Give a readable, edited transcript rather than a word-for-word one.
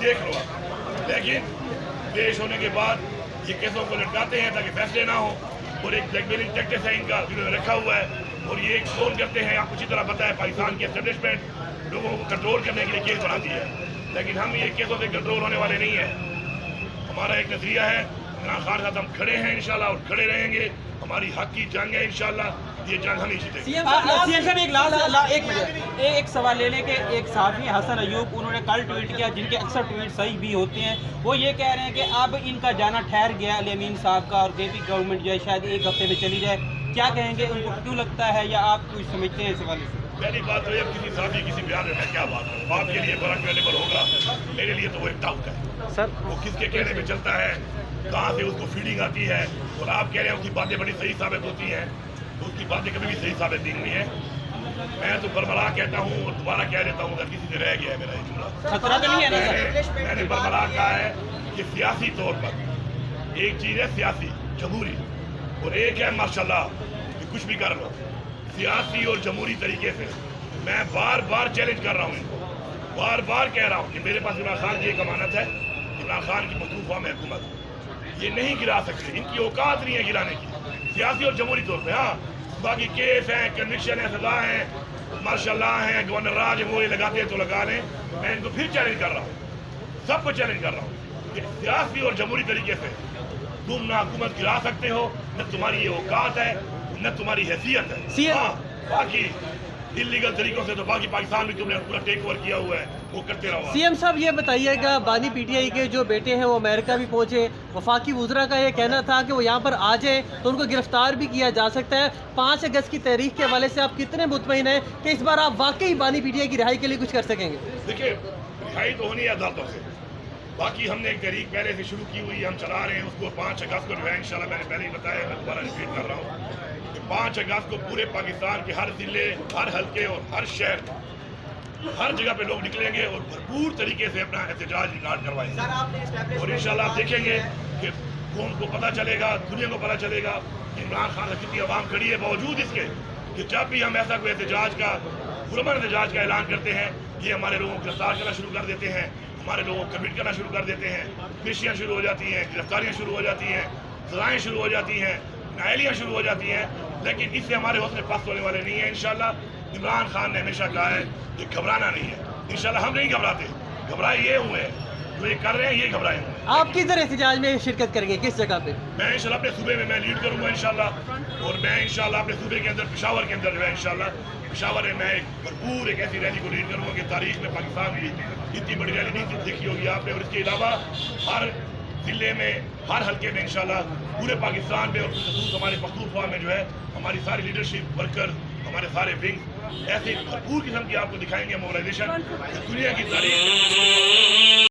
देख लो आप। लेकिन पेश होने के बाद ये केसों को लटकाते हैं ताकि फैसले ना हो, और एक ब्लैकमेलिंग टैक्टिक्स है इनका जिन्होंने रखा हुआ है, और ये कौन करते हैं आपको अच्छी तरह पता है। पाकिस्तान की एस्टेब्लिशमेंट लोगों को कंट्रोल करने के लिए केस बनाती है, लेकिन हम ये केसों से कंट्रोल होने वाले नहीं है। हमारा एक नजरिया है, इमरान खान साथ हम खड़े हैं इंशाल्लाह और खड़े रहेंगे। हमारी हक की जंग है इंशाल्लाह, ये जंग हम ही जीतेंगे। सीएम साहब एक सवाल ले लें कि एक सहाफ़ी हसन अयूब उन्होंने कल ट्वीट किया, जिनके अक्सर ट्वीट सही भी होते हैं, वो ये कह रहे हैं कि अब इनका जाना ठहर गया अली अमीन साहब का, और केपी गवर्नमेंट जो है शायद एक हफ्ते में चली जाए। क्या कहेंगे, उनको क्यों लगता है या आप कुछ समझते हैं इस हवाले से? पहली बात तो ये किसी साथी किसी बयान में मैं क्या बात करूँ, बाप के लिए बड़ा क्रेडिबल होगा, मेरे लिए तो वो एक डाउट है सर। वो किसके कहने पे चलता है, कहाँ से उसको फीडिंग आती है, और आप कह रहे हैं उसकी बातें बड़ी सही साबित होती हैं, तो उसकी बातें कभी भी सही साबित नहीं हुई हैं। मैं तो बरबरा कहता हूँ और दोबारा कह देता हूँ, अगर किसी से रह गया है मेरा ये जुमला, खतरा तो नहीं है ना सर? मैंने बरबरा कहा है कि सियासी तौर पर एक चीज़ है सियासी जमहूरी, और एक है माशाल्लाह कि कुछ भी कर लो सियासी और जमहूरी तरीके से। मैं बार बार चैलेंज कर रहा हूँ इनको, बार बार कह रहा हूँ कि मेरे पास इमरान खान की एक अमानत है, इमरान खान की मखलूफा में हुकूमत ये नहीं गिरा सकते, इनकी औकात नहीं है गिराने की सियासी और जमहूरी तौर पे। हाँ, बाकी केस हैं, कन्विक्शन है, सजा है, माशाल्लाह हैं, गवर्नर राज वो ये लगाते हैं तो लगा लें। मैं इनको फिर चैलेंज कर रहा हूँ, सबको चैलेंज कर रहा हूँ कि सियासी और जमहूरी तरीके से तुम ना हुकूमत गिरा सकते हो, न तुम्हारी ये औकात है, न तुम्हारी हैसियत है। हाँ, बाकी इलीगल तरीकों से तो बाकी पाकिस्तान में तुमने पूरा टेक ओवर किया हुआ है, वो करते रहो। सीएम साहब ये बताइएगा, बानी पीटीआई के जो बेटे हैं वो अमेरिका भी पहुंचे, वफाकी वज़रा का ये कहना था कि वो यहाँ पर आ जाए तो उनको गिरफ्तार भी किया जा सकता है। 5 अगस्त की तारीख के हवाले से आप कितने मुतमईन हैं कि इस बार आप वाकई बानी पीटीआई की रिहाई के लिए कुछ कर सकेंगे? देखिए, रिहाई तो होनी है अदालतों से, बाकी हमने एक तहरीक पहले से शुरू की हुई है, हम चला रहे हैं उसको। 5 अगस्त को जो है इंशाल्लाह, मैंने पहले ही बताया, मैं दोबारा रिपीट कर रहा हूँ कि 5 अगस्त को पूरे पाकिस्तान के हर जिले, हर हल्के और हर शहर, हर जगह पे लोग निकलेंगे और भरपूर तरीके से अपना एहतजाज रिकॉर्ड करवाएंगे, और इंशाल्लाह आप देखेंगे कि कौम को पता चलेगा, दुनिया को पता चलेगा कि इमरान खान से कितनी आवाम खड़ी है, बावजूद इसके कि जब भी हम ऐसा कोई एहतजाज का, पुरअमन एहतजाज का ऐलान करते हैं, ये हमारे लोगों को गिरफ्तार करना शुरू कर देते हैं, हमारे लोगों को कमिट करना शुरू कर देते हैं, पेशियाँ शुरू हो जाती हैं, गिरफ्तारियाँ शुरू हो जाती हैं, सजाएँ शुरू हो जाती हैं, नायलियाँ शुरू हो जाती हैं। लेकिन इससे हमारे हौसले पस्त होने वाले नहीं है इंशाल्लाह। इमरान खान ने हमेशा कहा है कि घबराना नहीं है, इंशाल्लाह हम नहीं घबराते, घबराए ये हुए हैं जो ये कर रहे हैं, ये घबराए हुए हैं। आप किधर एहतजाज में शिरकत करेंगे, किस जगह पे? मैं इंशाल्लाह अपने सूबे में मैं लीड करूँगा इंशाल्लाह, और मैं इंशाल्लाह अपने सूबे के अंदर पेशावर के अंदर जो है इंशाल्लाह पेशावर में मैं एक भरपूर एक ऐसी रैली को लीड करूँगा कि तारीख में पाकिस्तान की इतनी बड़ी रैली नहीं देखी होगी आपने। और इसके अलावा हर जिले में, हर हल्के में इंशाल्लाह पूरे पाकिस्तान में और खसूस हमारे पख्तूनख्वा में जो है हमारी सारी लीडरशिप वर्कर, हमारे सारे विंग ऐसे भरपूर किस्म की आपको दिखाएंगे मोबिलाइजेशन दुनिया की तारीख।